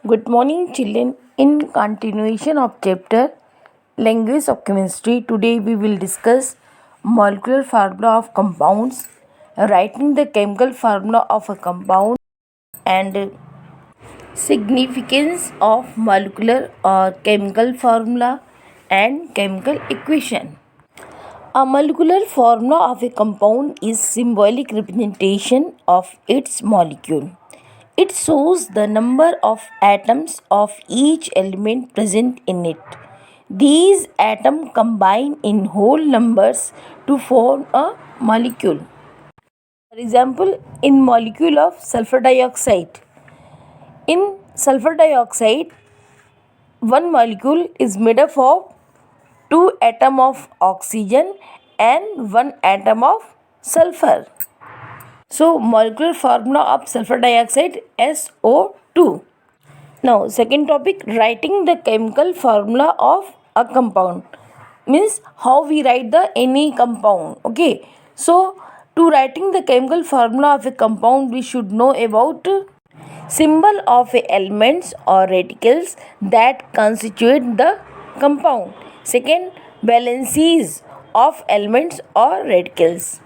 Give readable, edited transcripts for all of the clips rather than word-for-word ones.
Good morning, children. In continuation of chapter Language of Chemistry, today we will discuss molecular formula of compounds, writing the chemical formula of a compound, and significance of molecular or chemical formula and chemical equation. A molecular formula of a compound is symbolic representation of its molecule. It shows the number of atoms of each element present in it. These atoms combine in whole numbers to form a molecule. For example, in molecule of sulfur dioxide. In sulfur dioxide, one molecule is made up of two atoms of oxygen and one atom of sulfur. So, molecular formula of sulfur dioxide SO2. Now, second topic, writing the chemical formula of a compound means how we write the any compound. Okay, so to writing the chemical formula of a compound, we should know about symbol of elements or radicals that constitute the compound. Second, valencies of elements or radicals.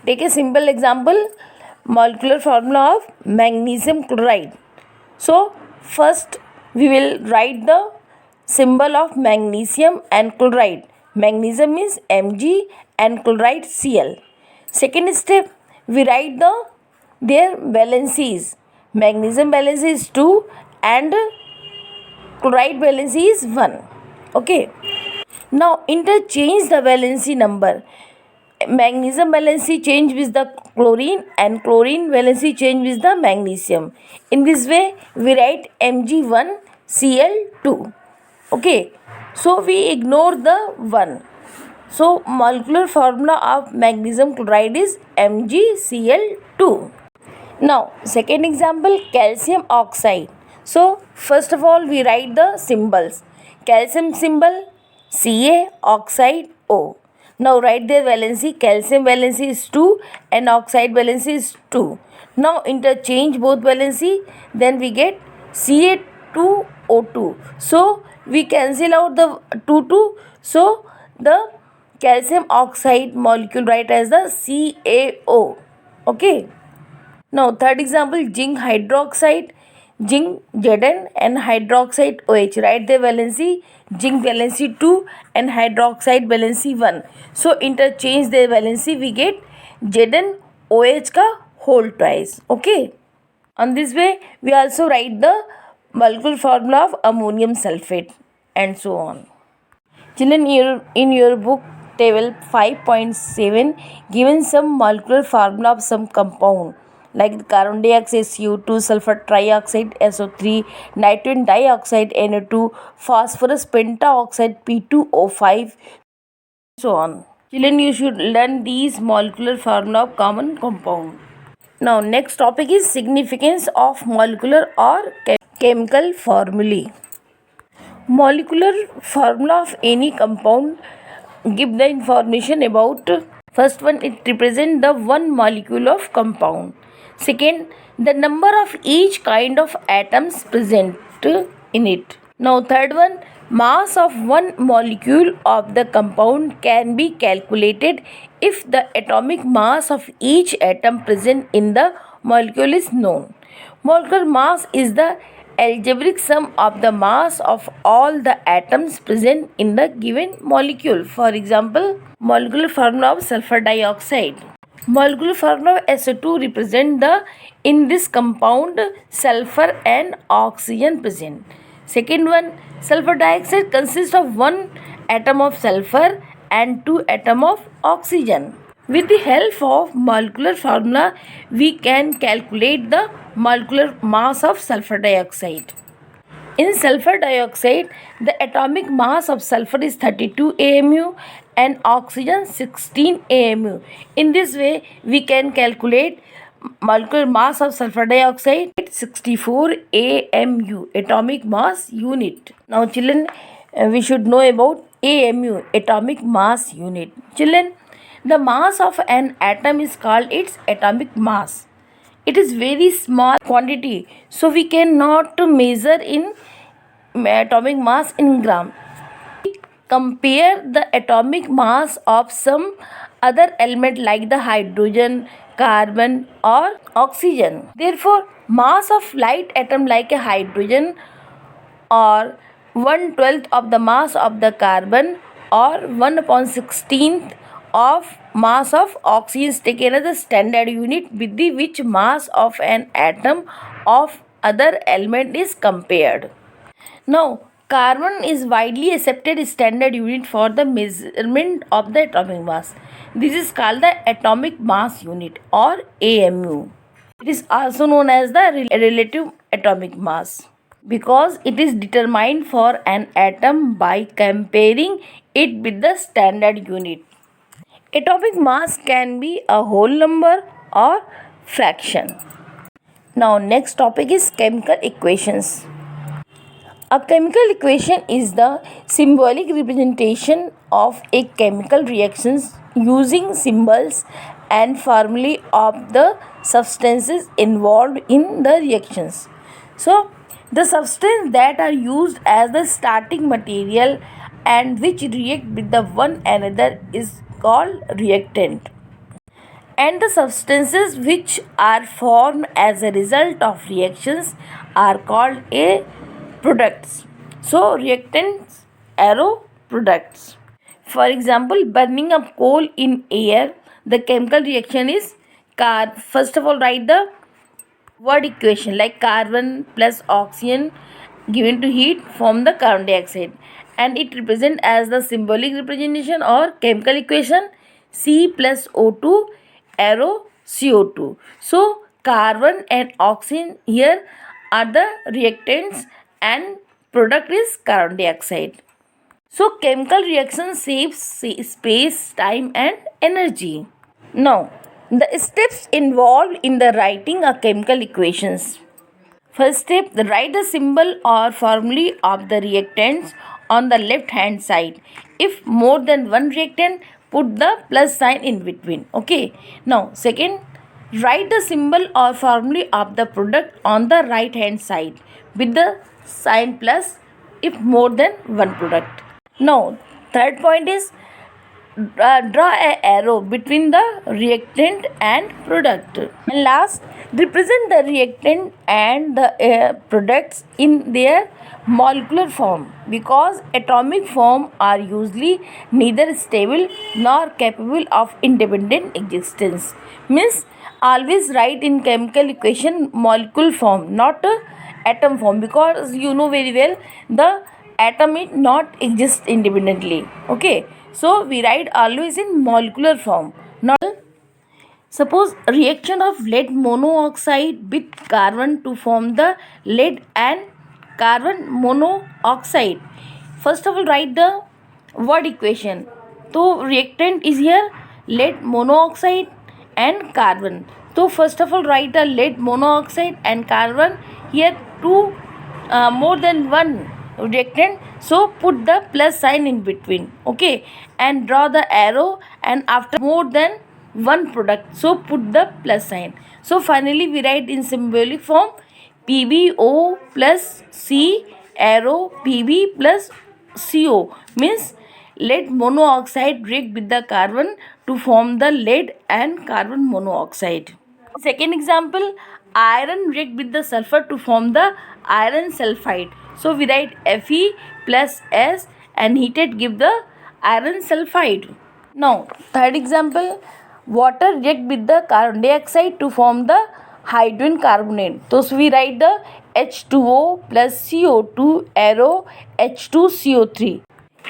Take a simple example, molecular formula of magnesium chloride. So, first we will write the symbol of magnesium and chloride. Magnesium is Mg and chloride Cl. Second step, we write their valencies. Magnesium valency is 2 and chloride valency is 1. Okay. Now interchange the valency number. Magnesium valency change with the chlorine and chlorine valency change with the magnesium. In this way we write Mg1Cl2. Okay, so we ignore the 1. So molecular formula of magnesium chloride is MgCl2. Now second example, calcium oxide. So first of all we write the symbols. Calcium symbol Ca, oxide O. Now write their valency. Calcium valency is 2 and oxide valency is 2. Now interchange both valency, then we get Ca2O2. So we cancel out the 2. So the calcium oxide molecule write as the CaO. Okay. Now third example, zinc hydroxide. Zinc Zn and hydroxide OH. Write the valency. Zinc valency 2 and hydroxide valency 1. So interchange their valency, we get Zn OH ka whole twice. Okay. On this way we also write the molecular formula of ammonium sulfate and so on. Children, in your book table 5.7 given some molecular formula of some compound like carbon dioxide CO2, sulfur trioxide SO3, nitrogen dioxide NO2, phosphorus pentaoxide P2O5, so on. Children, you should learn these molecular formula of common compound. Now next topic is significance of molecular or chemical formulae. Molecular formula of any compound give the information about first one, it represent the one molecule of compound. Second, the number of each kind of atoms present in it. Now third one, mass of one molecule of the compound can be calculated if the atomic mass of each atom present in the molecule is known. Molecular mass is the algebraic sum of the mass of all the atoms present in the given molecule. For example, molecular formula of sulfur dioxide. Molecular formula of SO2 represent the in this compound sulfur and oxygen present. Second one, sulfur dioxide consists of one atom of sulfur and two atom of oxygen. With the help of molecular formula, we can calculate the molecular mass of sulfur dioxide. In sulfur dioxide, the atomic mass of sulfur is 32 AMU and oxygen 16 AMU. In this way, we can calculate molecular mass of sulfur dioxide at 64 AMU, atomic mass unit. Now children, we should know about AMU, atomic mass unit. Children, the mass of an atom is called its atomic mass. it is very small quantity, so we cannot measure in atomic mass in gram. Compare the atomic mass of some other element like the hydrogen, carbon or oxygen. Therefore, mass of light atom like a hydrogen or 1/12 of the mass of the carbon or 1/16 of mass of oxygen is taken as a standard unit with the which mass of an atom of other element is compared. Now, carbon is widely accepted standard unit for the measurement of the atomic mass. This is called the atomic mass unit or AMU. It is also known as the relative atomic mass because it is determined for an atom by comparing it with the standard unit. Atomic mass can be a whole number or fraction. Now, next topic is chemical equations. A chemical equation is the symbolic representation of a chemical reactions using symbols and formulae of the substances involved in the reactions. So, the substance that are used as the starting material and which react with the one another is called reactant, and the substances which are formed as a result of reactions are called a products. So reactants, arrow, products. For example, burning up coal in air, the chemical reaction is first of all write the word equation like carbon plus oxygen given to heat form the carbon dioxide, and it represent as the symbolic representation or chemical equation C plus O2 arrow CO2. So carbon and oxygen here are the reactants and product is carbon dioxide. So chemical reaction saves space, time and energy. Now, the steps involved in the writing a chemical equations. First step, write the symbol or formulae of the reactants on the left hand side. If more than one reactant, put the plus sign in between. Okay. Now, second, write the symbol or formulae of the product on the right hand side with the sign plus if more than one product. Now, third point is draw an arrow between the reactant and product. And last, represent the reactant and the products in their molecular form because atomic form are usually neither stable nor capable of independent existence. Means always write in chemical equation molecule form, not atom form, because you know very well the atom is not exist independently. Okay, so we write always in molecular form. Not suppose reaction of lead monoxide with carbon to form the lead and carbon monoxide. First of all write the word equation. So reactant is here lead monoxide and carbon. So first of all write the lead monoxide and carbon. Here two more than one reactant, so put the plus sign in between. Okay, and draw the arrow, and after more than one product, so put the plus sign. So finally we write in symbolic form PbO plus C arrow Pb plus CO, means lead monoxide react with the carbon to form the lead and carbon monoxide. Second example, iron react with the sulfur to form the iron sulfide. So we write Fe plus S and heated give the iron sulfide. Now third example, water react with the carbon dioxide to form the hydrogen carbonate. So we write the H2O plus CO2 arrow H2CO3.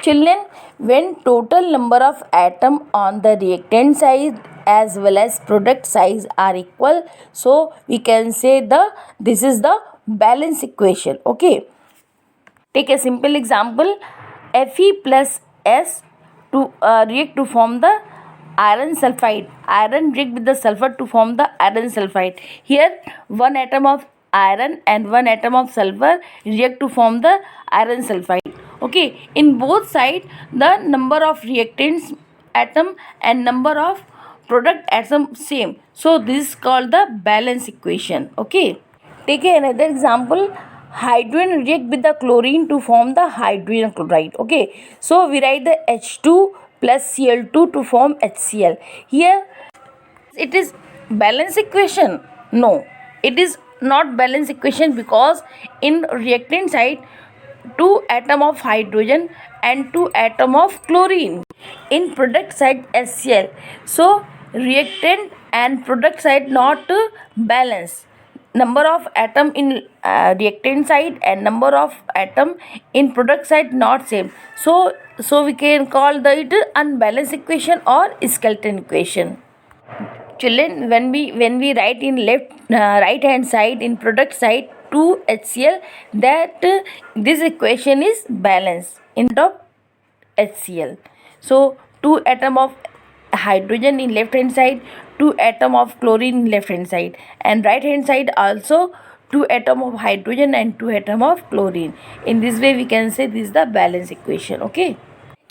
Children, when total number of atom on the reactant side as well as product size are equal, so we can say this is the balance equation. Okay, take a simple example. Fe plus S to react to form the iron sulfide. Iron react with the sulfur to form the iron sulfide. Here one atom of iron and one atom of sulfur react to form the iron sulfide. Okay, in both sides the number of reactants atom and number of product atom same. So this is called the balance equation. Okay. Take another example. Hydrogen react with the chlorine to form the hydrogen chloride. Okay. So we write the H2 plus Cl2 to form HCl. Here it is balance equation. No, it is not balance equation, because in reactant side 2 atom of hydrogen and 2 atom of chlorine. In product side HCl. So reactant and product side not balance. Number of atom in reactant side and number of atom in product side not same. So we can call it unbalanced equation or skeleton equation. Children, when we write in left right hand side in product side 2 HCl, that this equation is balanced in the HCl. So 2 atom of hydrogen in left hand side, 2 atom of chlorine in left hand side, and right hand side also 2 atom of hydrogen and 2 atom of chlorine. In this way we can say this is the balance equation. Okay.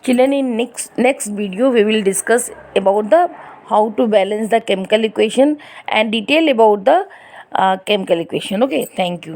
Children, in next video we will discuss about the how to balance the chemical equation and detail about the chemical equation. Okay, thank you.